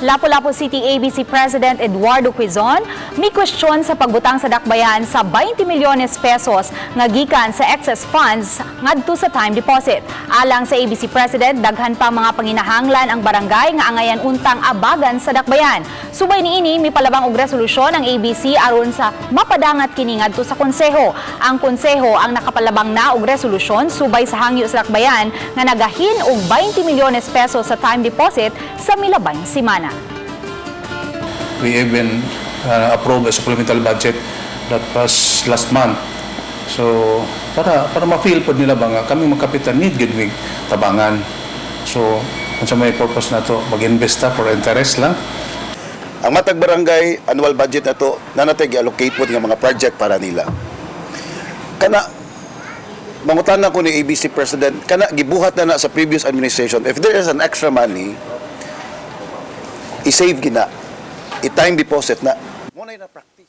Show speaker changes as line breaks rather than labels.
Lapu-Lapu City ABC President Eduardo Quizon may question sa pagbutang sa dakbayan sa 20 milyones pesos nga gikan sa excess funds ngadto sa time deposit. Alang sa ABC President, daghan pa mga panginahanglan ang barangay nga angayan untang abagan sa dakbayan. Subay niini mipalabang og resolusyon ang ABC aron sa mapadangat kini ngadto sa konseho. Ang konseho ang nakapalabang na og resolusyon subay sa hangyo sa dakbayan nga nagahin og 20 milyones pesos sa time deposit sa milabay nga semana.
We even approved a supplemental budget that was last month. So, para ma-feel po nila ba nga kami mga kapitan need gid mig tabangan. So, kung sa may purpose na to, mag-invest for interest lang.
Ang matag barangay annual budget na to na natay gi-allocate po ng mga project para nila. Kana mangutana ko ni ABC President, kana gibuhat na sa previous administration, if there is an extra money, i-save gina, i-time deposit na. Muna na practice.